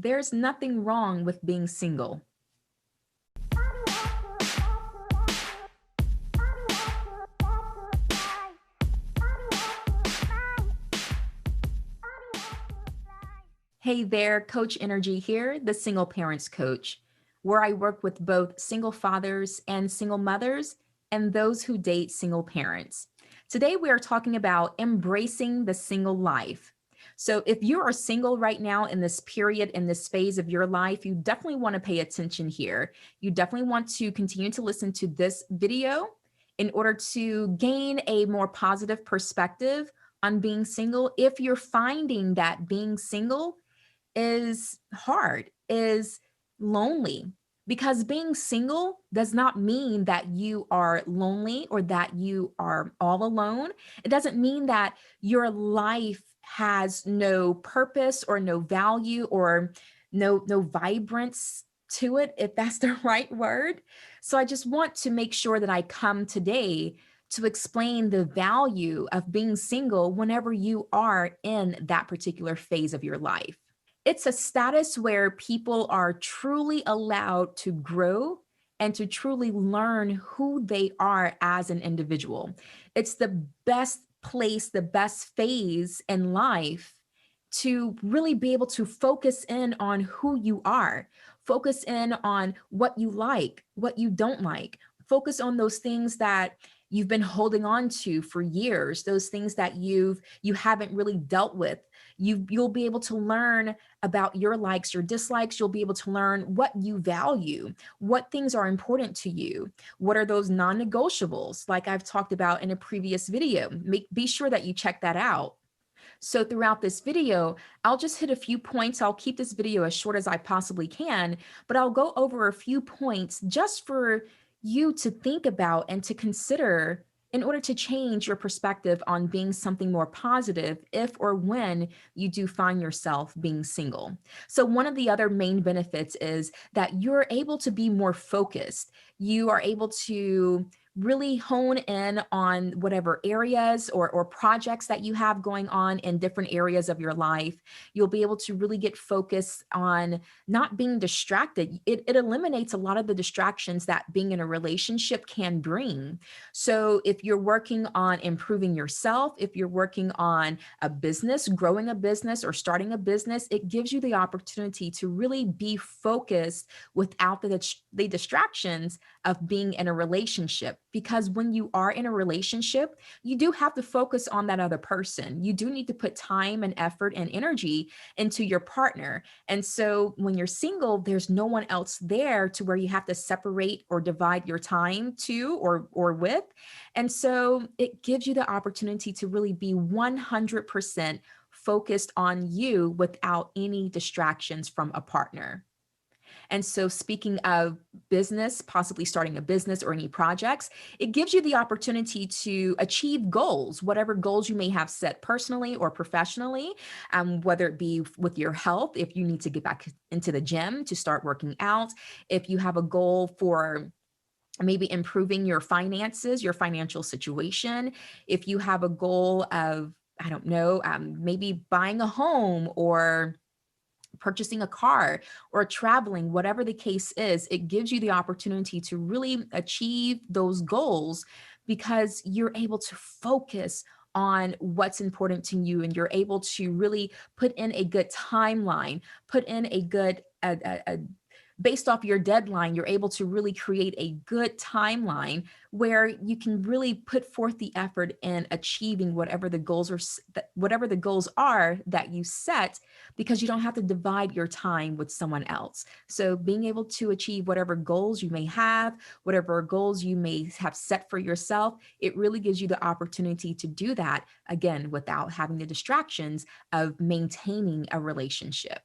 there's nothing wrong with being single. Hey there, Coach Nrgy here, the Single Parents Coach, where I work with both single fathers and single mothers and those who date single parents. Today, we are talking about embracing the single life. So if you are single right now in this period, in this phase of your life, you definitely want to pay attention here. You definitely want to continue to listen to this video in order to gain a more positive perspective on being single. If you're finding that being single is hard, is lonely, because being single does not mean that you are lonely or that you are all alone. It doesn't mean that your life has no purpose or no value or no vibrance to it, if that's the right word. So I just want to make sure that I come today to explain the value of being single whenever you are in that particular phase of your life. It's a status where people are truly allowed to grow and to truly learn who they are as an individual. It's the best place, the best phase in life to really be able to focus in on who you are, focus in on what you like, what you don't like, focus on those things that you've been holding on to for years, those things that you haven't really dealt with. You'll be able to learn about your likes, your dislikes. You'll be able to learn what you value, what things are important to you, what are those non-negotiables, like I've talked about in a previous video. Be sure that you check that out. So throughout this video, I'll just hit a few points. I'll keep this video as short as I possibly can, but I'll go over a few points just for you to think about and to consider in order to change your perspective on being something more positive if or when you do find yourself being single. So one of the other main benefits is that you're able to be more focused. You are able to really hone in on whatever areas or projects that you have going on in different areas of your life. You'll be able to really get focused on not being distracted. It eliminates a lot of the distractions that being in a relationship can bring. So if you're working on improving yourself, if you're working on a business, growing a business or starting a business, it gives you the opportunity to really be focused without the distractions of being in a relationship. Because when you are in a relationship, you do have to focus on that other person. You do need to put time and effort and energy into your partner. And so when you're single, there's no one else there to where you have to separate or divide your time to or with. And so it gives you the opportunity to really be 100% focused on you without any distractions from a partner. And so speaking of business, possibly starting a business or any projects, it gives you the opportunity to achieve goals, whatever goals you may have set personally or professionally, whether it be with your health, if you need to get back into the gym to start working out, if you have a goal for maybe improving your finances, your financial situation, if you have a goal of, I don't know, maybe buying a home or purchasing a car or traveling, whatever the case is, it gives you the opportunity to really achieve those goals because you're able to focus on what's important to you and you're able to really put in a good timeline, put in a good, based off your deadline, you're able to really create a good timeline where you can really put forth the effort in achieving whatever the goals are that you set, because you don't have to divide your time with someone else. So being able to achieve whatever goals you may have, whatever goals you may have set for yourself, it really gives you the opportunity to do that, again, without having the distractions of maintaining a relationship.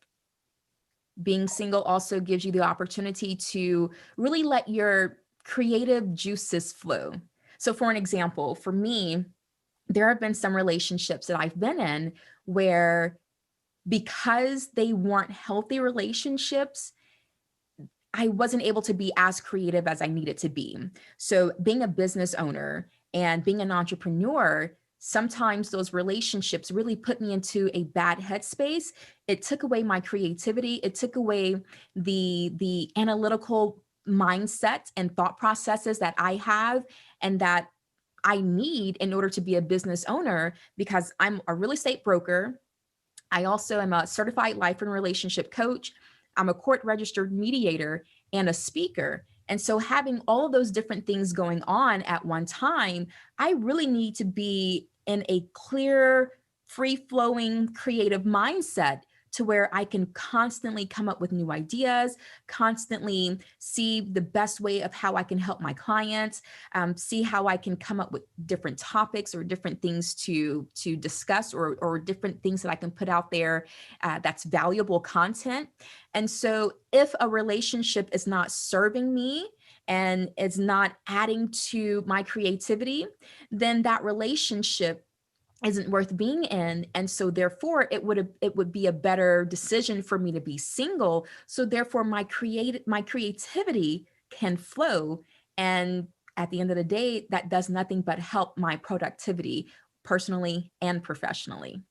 Being single also gives you the opportunity to really let your creative juices flow. So for an example, for me, there have been some relationships that I've been in where because they weren't healthy relationships, I wasn't able to be as creative as I needed to be. So being a business owner and being an entrepreneur, sometimes those relationships really put me into a bad headspace. It took away my creativity. It took away the analytical mindset and thought processes that I have and that I need in order to be a business owner, because I'm a real estate broker. I also am a certified life and relationship coach. I'm a court registered mediator and a speaker. And so, having all of those different things going on at one time, I really need to be in a clear, free flowing, creative mindset to where I can constantly come up with new ideas, constantly see the best way of how I can help my clients, see how I can come up with different topics or different things to discuss, or different things that I can put out there that's valuable content. And so if a relationship is not serving me and is not adding to my creativity, then that relationship isn't worth being in. And so therefore it would be a better decision for me to be single. So therefore my creativity can flow. And at the end of the day, that does nothing but help my productivity personally and professionally.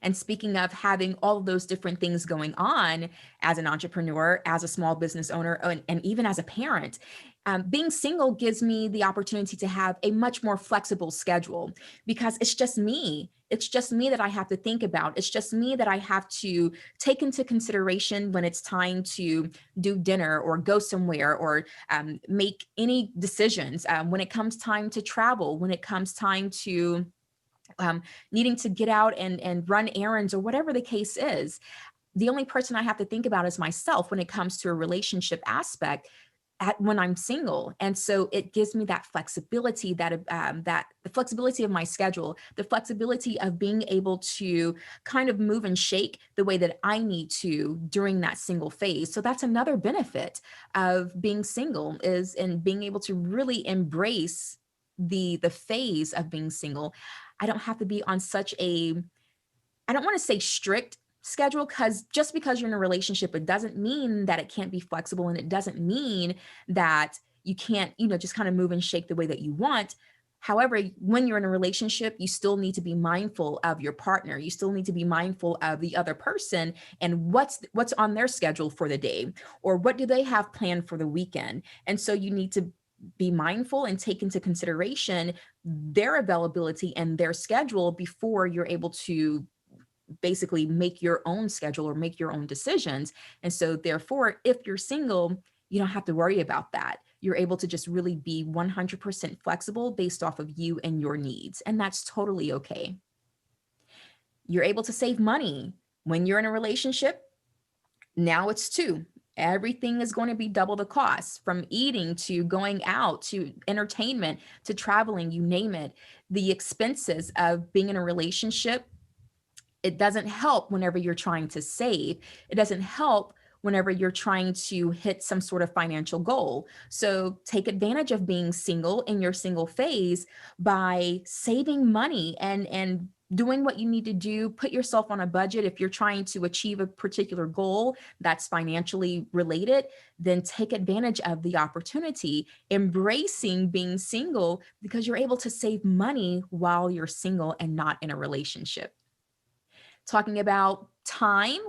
And speaking of having all of those different things going on as an entrepreneur, as a small business owner, and even as a parent, being single gives me the opportunity to have a much more flexible schedule, because it's just me. It's just me that I have to think about. It's just me that I have to take into consideration when it's time to do dinner or go somewhere, or make any decisions, when it comes time to travel, when it comes time to um, needing to get out and run errands, or whatever the case is. The only person I have to think about is myself when it comes to a relationship aspect when I'm single. And so it gives me that flexibility, that the flexibility of my schedule, the flexibility of being able to kind of move and shake the way that I need to during that single phase. So that's another benefit of being single, is in being able to really embrace the phase of being single. I don't have to be on such a, I don't want to say strict schedule, because just because you're in a relationship, it doesn't mean that it can't be flexible, and it doesn't mean that you can't, just kind of move and shake the way that you want. However, when you're in a relationship, you still need to be mindful of your partner. You still need to be mindful of the other person and what's on their schedule for the day, or what do they have planned for the weekend. And so you need to be mindful and take into consideration their availability and their schedule before you're able to basically make your own schedule or make your own decisions. And so therefore, if you're single, you don't have to worry about that. You're able to just really be 100% flexible based off of you and your needs. And that's totally okay. You're able to save money when you're in a relationship. Now it's two. Everything is going to be double the cost, from eating to going out to entertainment to traveling, you name it. The expenses of being in a relationship, it doesn't help whenever you're trying to save. It doesn't help whenever you're trying to hit some sort of financial goal. So take advantage of being single in your single phase by saving money and doing what you need to do. Put yourself on a budget. If you're trying to achieve a particular goal that's financially related, then take advantage of the opportunity, embracing being single, because you're able to save money while you're single and not in a relationship. Talking about time,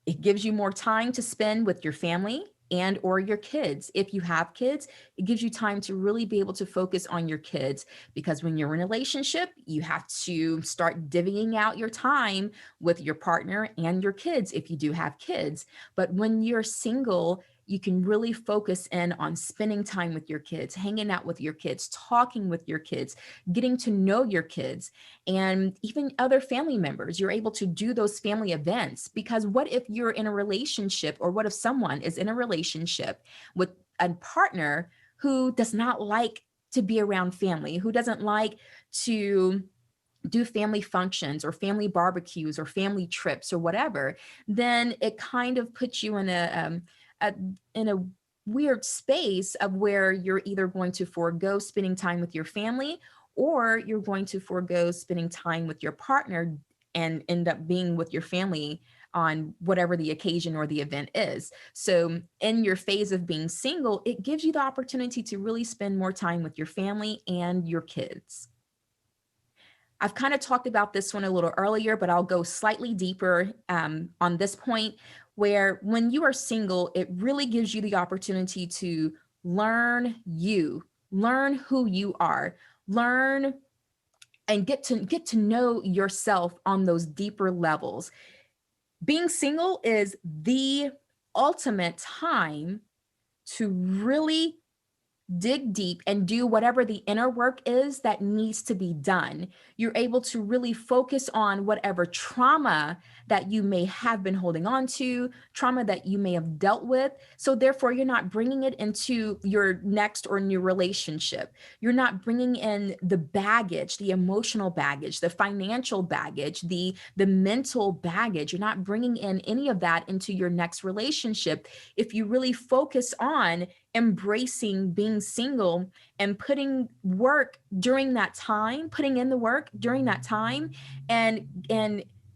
it gives you more time to spend with your family and or your kids. If you have kids, it gives you time to really be able to focus on your kids, because when you're in a relationship, you have to start divvying out your time with your partner and your kids if you do have kids. But when you're single, you can really focus in on spending time with your kids, hanging out with your kids, talking with your kids, getting to know your kids, and even other family members. You're able to do those family events, because what if you're in a relationship, or what if someone is in a relationship with a partner who does not like to be around family, who doesn't like to do family functions or family barbecues or family trips or whatever? Then it kind of puts you a in a weird space of where you're either going to forego spending time with your family, or you're going to forego spending time with your partner and end up being with your family on whatever the occasion or the event is. So in your phase of being single, it gives you the opportunity to really spend more time with your family and your kids. I've kind of talked about this one a little earlier, but I'll go slightly deeper on this point, where when you are single, it really gives you the opportunity to learn learn who you are, learn and get to know yourself on those deeper levels. Being single is the ultimate time to really dig deep and do whatever the inner work is that needs to be done. You're able to really focus on whatever trauma that you may have been holding on to, trauma that you may have dealt with. So therefore, you're not bringing it into your next or new relationship. You're not bringing in the baggage, the emotional baggage, the financial baggage, the mental baggage. You're not bringing in any of that into your next relationship. If you really focus on embracing being single and putting work during that time, putting in the work during that time, and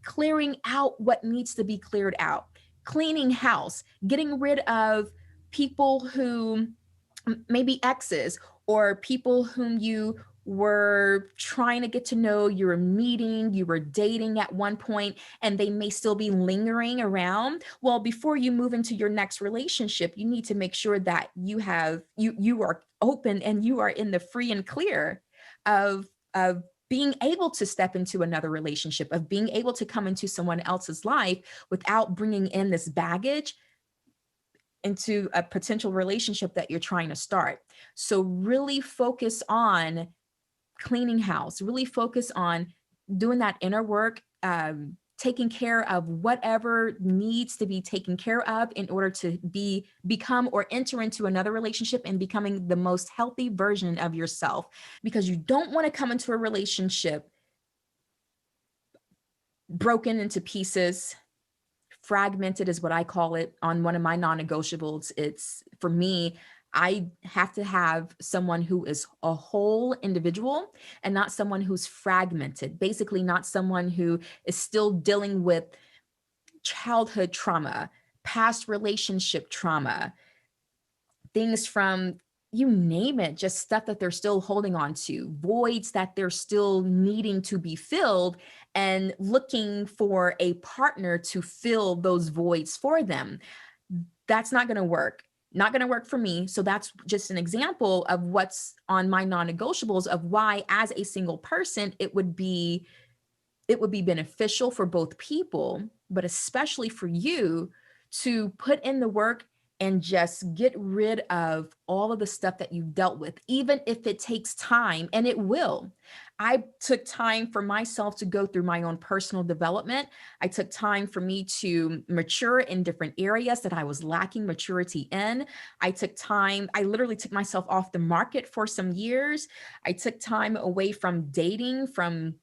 clearing out what needs to be cleared out, cleaning house, getting rid of people who maybe exes or people whom you were trying to get to know, you were meeting, you were dating at one point, and they may still be lingering around. Well, before you move into your next relationship, you need to make sure that you are open and you are in the free and clear of being able to step into another relationship, of being able to come into someone else's life without bringing in this baggage into a potential relationship that you're trying to start. So really focus on cleaning house, really focus on doing that inner work, taking care of whatever needs to be taken care of in order to become or enter into another relationship and becoming the most healthy version of yourself. Because you don't want to come into a relationship broken into pieces, fragmented is what I call it on one of my non-negotiables. It's for me, I have to have someone who is a whole individual and not someone who's fragmented. Basically, not someone who is still dealing with childhood trauma, past relationship trauma, things from you name it, just stuff that they're still holding on to, voids that they're still needing to be filled and looking for a partner to fill those voids for them. That's not going to work. Not going to work for me. So that's just an example of what's on my non-negotiables of why, as a single person, it would be beneficial for both people, but especially for you to put in the work and just get rid of all of the stuff that you've dealt with, even if it takes time, and it will. I took time for myself to go through my own personal development. I took time for me to mature in different areas that I was lacking maturity in. I literally took myself off the market for some years. I took time away from dating, from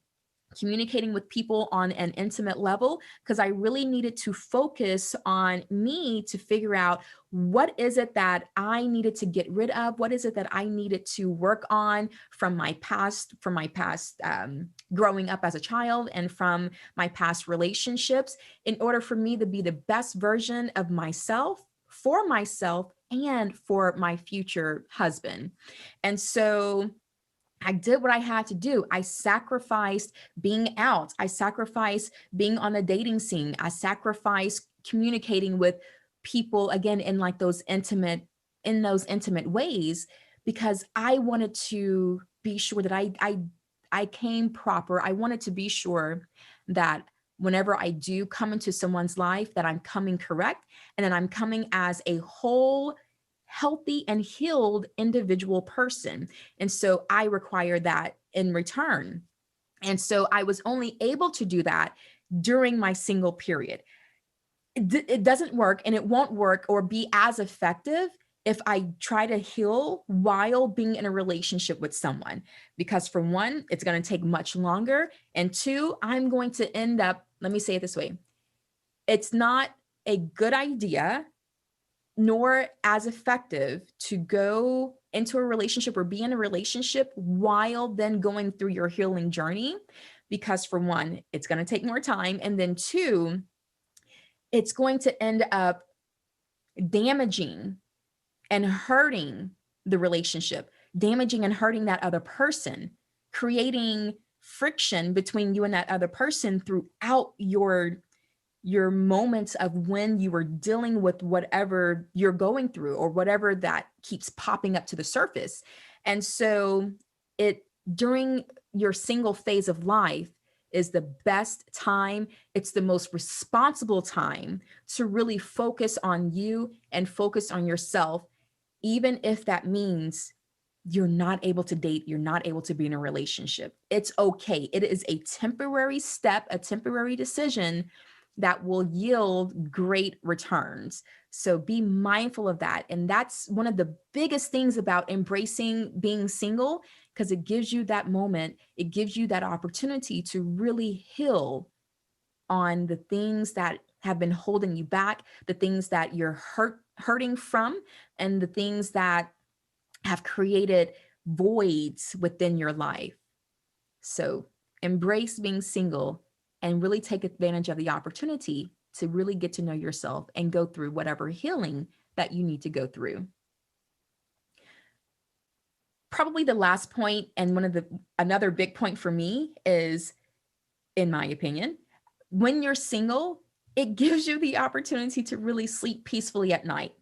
communicating with people on an intimate level, because I really needed to focus on me to figure out what is it that I needed to get rid of, what is it that I needed to work on from my past, growing up as a child and from my past relationships, in order for me to be the best version of myself, for myself, and for my future husband. And so I did what I had to do. I sacrificed being out. I sacrificed being on the dating scene. I sacrificed communicating with people again in like those intimate ways, because I wanted to be sure that I came proper. I wanted to be sure that whenever I do come into someone's life, that I'm coming correct and that I'm coming as a whole, healthy and healed individual person. And so I require that in return. And so I was only able to do that during my single period. It doesn't work, and it won't work or be as effective if I try to heal while being in a relationship with someone, because for one, it's going to take much longer. And two, I'm going to end up, let me say it this way. It's not a good idea nor as effective to go into a relationship or be in a relationship while then going through your healing journey. Because for one, it's going to take more time. And then two, it's going to end up damaging and hurting the relationship, damaging and hurting that other person, creating friction between you and that other person throughout your moments of when you were dealing with whatever you're going through or whatever that keeps popping up to the surface. And so it during your single phase of life is the best time. It's the most responsible time to really focus on you and focus on yourself, even if that means you're not able to date, you're not able to be in a relationship. It's okay. It is a temporary step, a temporary decision that will yield great returns. So be mindful of that. And that's one of the biggest things about embracing being single, because it gives you that moment, it gives you that opportunity to really heal on the things that have been holding you back, the things that you're hurting from, and the things that have created voids within your life. So embrace being single and really take advantage of the opportunity to really get to know yourself and go through whatever healing that you need to go through. Probably the last point, and another big point for me is, in my opinion, when you're single, it gives you the opportunity to really sleep peacefully at night.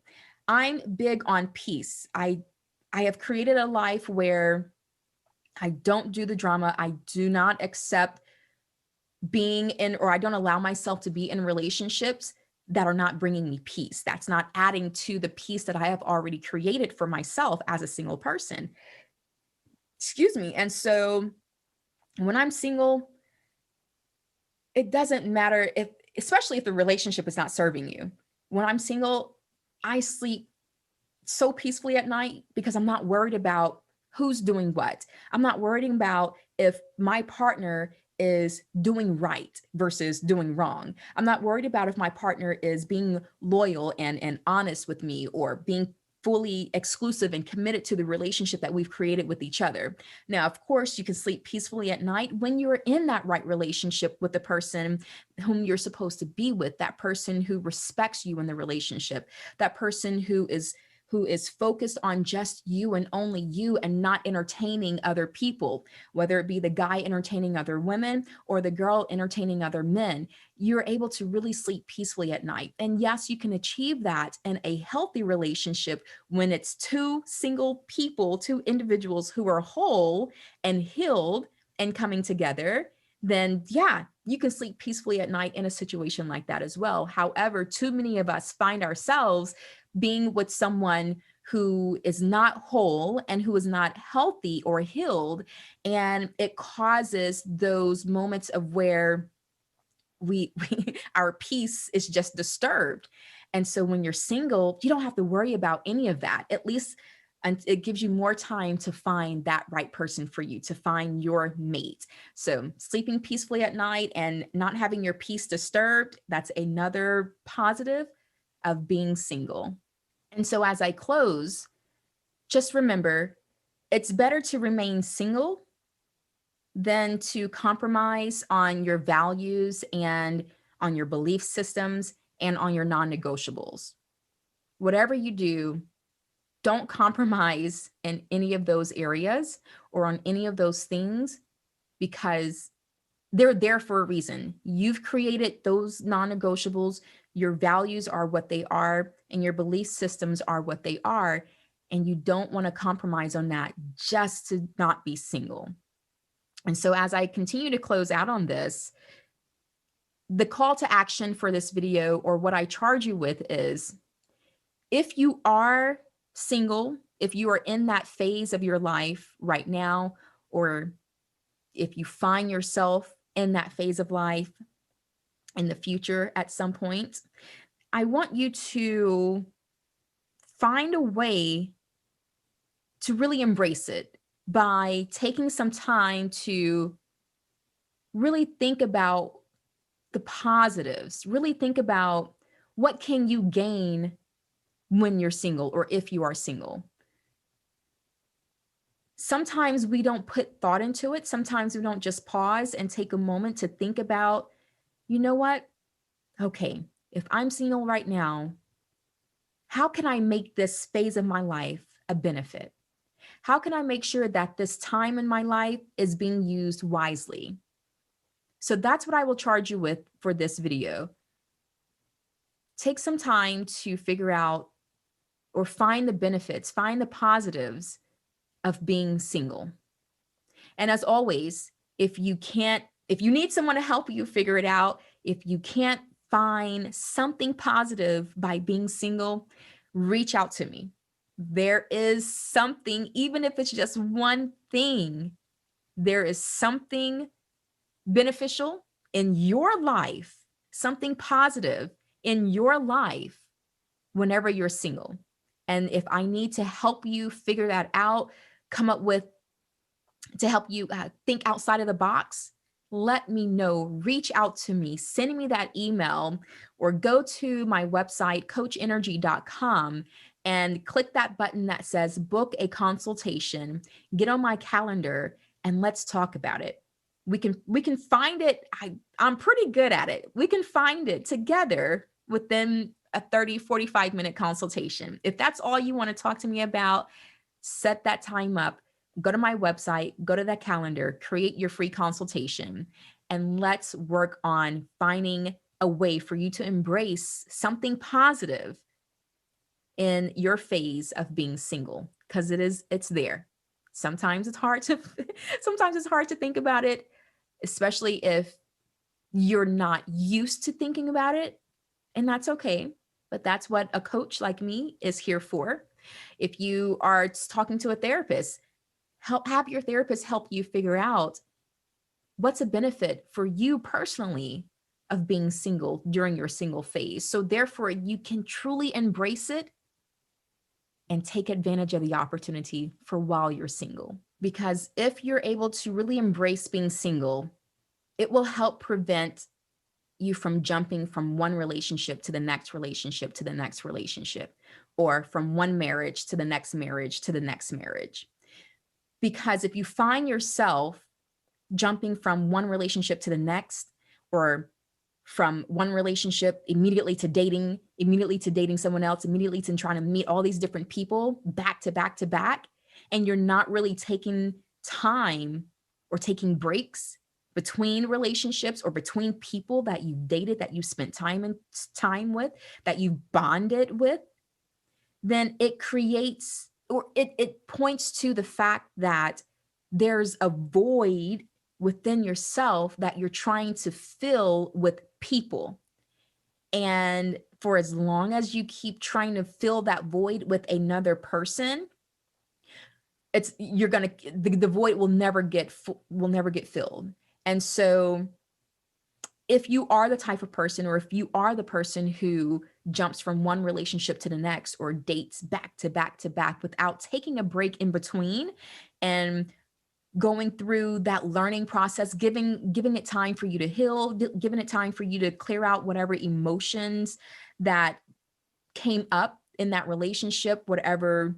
I'm big on peace. I have created a life where I don't do the drama. I do not accept being in, or I don't allow myself to be in relationships that are not bringing me peace. That's not adding to the peace that I have already created for myself as a single person. Excuse me. And so when I'm single, it doesn't matter if, especially if the relationship is not serving you. When I'm single, I sleep so peacefully at night because I'm not worried about who's doing what. I'm not worried about if my partner is doing right versus doing wrong. I'm not worried about if my partner is being loyal and honest with me, or being fully exclusive and committed to the relationship that we've created with each other. Now, of course, you can sleep peacefully at night when you're in that right relationship with the person whom you're supposed to be with, that person who respects you in the relationship, that person who is focused on just you and only you, and not entertaining other people, whether it be the guy entertaining other women or the girl entertaining other men. You're able to really sleep peacefully at night. And yes, you can achieve that in a healthy relationship when it's two single people, two individuals who are whole and healed and coming together. Then yeah, you can sleep peacefully at night in a situation like that as well. However, too many of us find ourselves being with someone who is not whole and who is not healthy or healed. And it causes those moments of where our peace is just disturbed. And so when you're single, you don't have to worry about any of that, at least. And it gives you more time to find that right person for you, to find your mate. So sleeping peacefully at night and not having your peace disturbed, that's another positive of being single. And so as I close, just remember, it's better to remain single than to compromise on your values and on your belief systems and on your non-negotiables. Whatever you do, don't compromise in any of those areas or on any of those things, because they're there for a reason. You've created those non-negotiables. Your values are what they are, and your belief systems are what they are. And you don't want to compromise on that just to not be single. And so as I continue to close out on this, the call to action for this video, or what I charge you with, is if you are single, if you are in that phase of your life right now, or if you find yourself in that phase of life in the future at some point, I want you to find a way to really embrace it by taking some time to really think about the positives, really think about what can you gain when you're single, or if you are single. Sometimes we don't put thought into it. Sometimes we don't just pause and take a moment to think about, you know what? Okay, if I'm single right now, how can I make this phase of my life a benefit? How can I make sure that this time in my life is being used wisely? So that's what I will charge you with for this video. Take some time to figure out or find the benefits, find the positives of being single. And as always, if you need someone to help you figure it out, if you can't find something positive by being single, reach out to me. There is something, even if it's just one thing, there is something beneficial in your life, something positive in your life whenever you're single. And if I need to help you figure that out, come up with to help you think outside of the box, let me know. Reach out to me, send me that email, or go to my website, coachnrgy.com, and click that button that says book a consultation, get on my calendar, and let's talk about it. We can find it. I'm pretty good at it. We can find it together within a 30-45 minute consultation. If that's all you want to talk to me about, set that time up. Go to my website, go to that calendar, create your free consultation, and let's work on finding a way for you to embrace something positive in your phase of being single, because it's there. Sometimes it's hard to think about it, especially if you're not used to thinking about it, and that's okay. But that's what a coach like me is here for. If you are talking to a therapist, have your therapist help you figure out what's a benefit for you personally of being single during your single phase. So therefore, you can truly embrace it and take advantage of the opportunity for while you're single. Because if you're able to really embrace being single, it will help prevent you from jumping from one relationship to the next relationship to the next relationship, or from one marriage to the next marriage to the next marriage. Because if you find yourself jumping from one relationship to the next, or from one relationship immediately to dating someone else, immediately to trying to meet all these different people back to back to back, and you're not really taking time or taking breaks between relationships or between people that you dated, that you spent time with, that you bonded with, then it creates, or it points to the fact that there's a void within yourself that you're trying to fill with people. And for as long as you keep trying to fill that void with another person, the void will never get filled. And so if you are the type of person, or if you are the person who jumps from one relationship to the next, or dates back to back to back without taking a break in between and going through that learning process, giving it time for you to heal, giving it time for you to clear out whatever emotions that came up in that relationship, whatever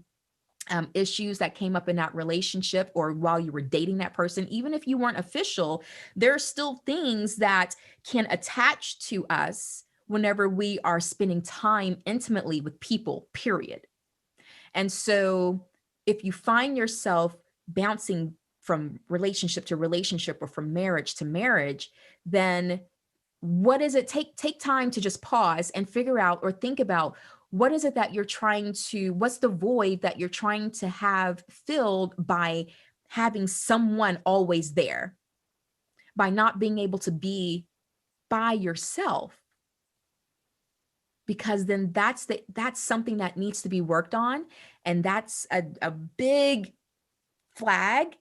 issues that came up in that relationship, or while you were dating that person, even if you weren't official, there are still things that can attach to us whenever we are spending time intimately with people, period. And so if you find yourself bouncing from relationship to relationship, or from marriage to marriage, then what is it? Take time to just pause and figure out, or think about, what is it that what's the void that you're trying to have filled by having someone always there, by not being able to be by yourself? Because then that's something that needs to be worked on. And that's a big flag.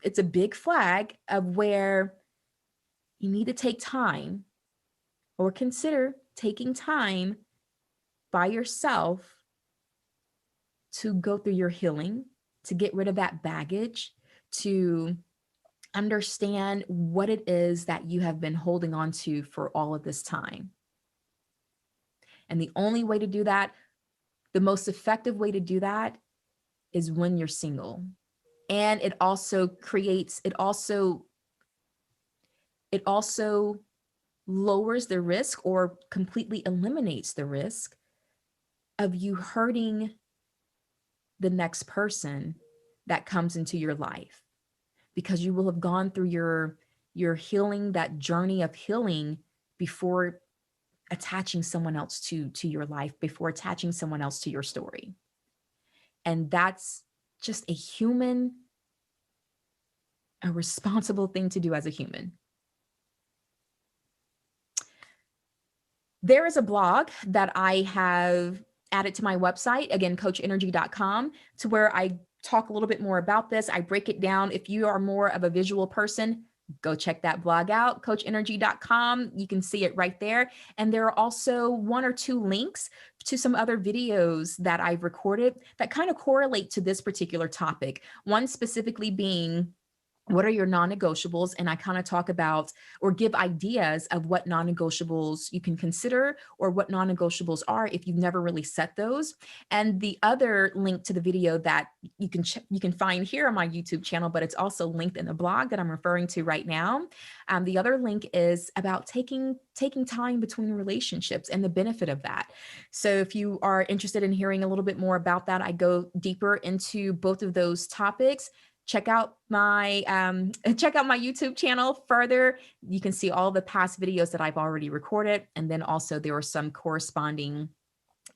It's a big flag of where you need to take time, or consider taking time by yourself to go through your healing, to get rid of that baggage, to understand what it is that you have been holding on to for all of this time. And the only way to do that, the most effective way to do that, is when you're single. And it also lowers the risk, or completely eliminates the risk of you hurting the next person that comes into your life, because you will have gone through your healing, that journey of healing, before attaching someone else to your life, before attaching someone else to your story. And that's just a responsible thing to do as a human. There is a blog that I have added to my website, again, coachnrgy.com, to where I talk a little bit more about this. I break it down. If you are more of a visual person, go check that blog out, coachnrgy.com. You can see it right there. And there are also 1 or 2 links to some other videos that I've recorded that kind of correlate to this particular topic. One specifically being, what are your non-negotiables? And I kind of talk about or give ideas of what non-negotiables you can consider, or what non-negotiables are if you've never really set those. And the other link to the video that you can find here on my YouTube channel, but it's also linked in the blog that I'm referring to right now. The other link is about taking time between relationships and the benefit of that. So if you are interested in hearing a little bit more about that, I go deeper into both of those topics. Check out my YouTube channel further. You can see all the past videos that I've already recorded. And then also there are some corresponding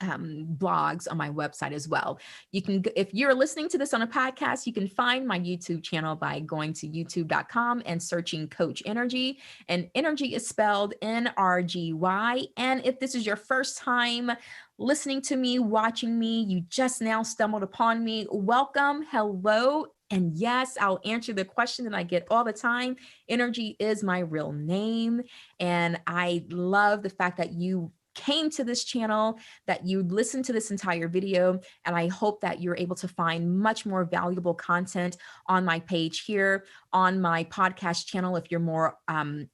blogs on my website as well. You can, if you're listening to this on a podcast, you can find my YouTube channel by going to youtube.com and searching Coach Nrgy. And Nrgy is spelled Nrgy. And if this is your first time listening to me, watching me, you just now stumbled upon me, welcome, hello. And yes, I'll answer the question that I get all the time. Nrgy is my real name. And I love the fact that you came to this channel, that you listened to this entire video. And I hope that you're able to find much more valuable content on my page here, on my podcast channel. If you're more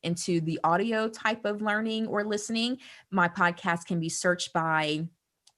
into the audio type of learning or listening, my podcast can be searched by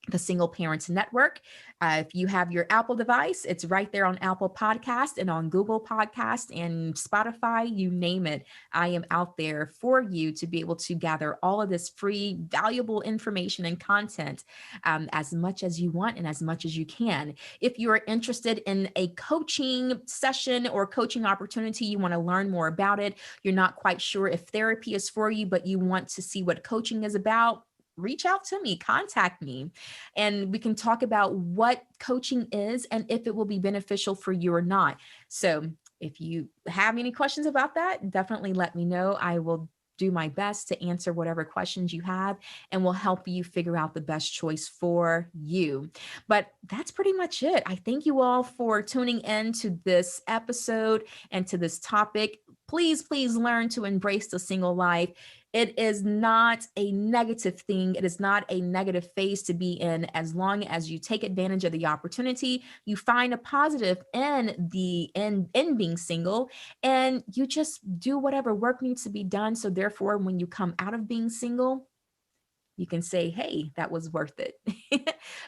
the Single Parents Network. If you have your Apple device, it's right there on Apple Podcast and on Google Podcast and Spotify, you name it. I am out there for you to be able to gather all of this free, valuable information and content as much as you want and as much as you can. If you are interested in a coaching session or coaching opportunity, you want to learn more about it, you're not quite sure if therapy is for you, but you want to see what coaching is about, reach out to me, contact me, and we can talk about what coaching is and if it will be beneficial for you or not. So if you have any questions about that, definitely let me know. I will do my best to answer whatever questions you have and will help you figure out the best choice for you. But that's pretty much it. I thank you all for tuning in to this episode and to this topic. Please, please learn to embrace the single life. It is not a negative thing. It is not a negative phase to be in, as long as you take advantage of the opportunity, you find a positive in being single, and you just do whatever work needs to be done. So therefore, when you come out of being single, you can say, hey, that was worth it.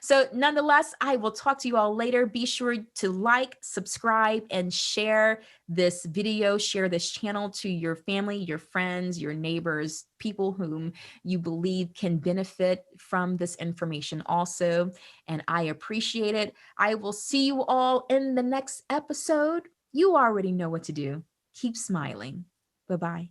So nonetheless, I will talk to you all later. Be sure to like, subscribe, and share this video, share this channel to your family, your friends, your neighbors, people whom you believe can benefit from this information also. And I appreciate it. I will see you all in the next episode. You already know what to do. Keep smiling. Bye-bye.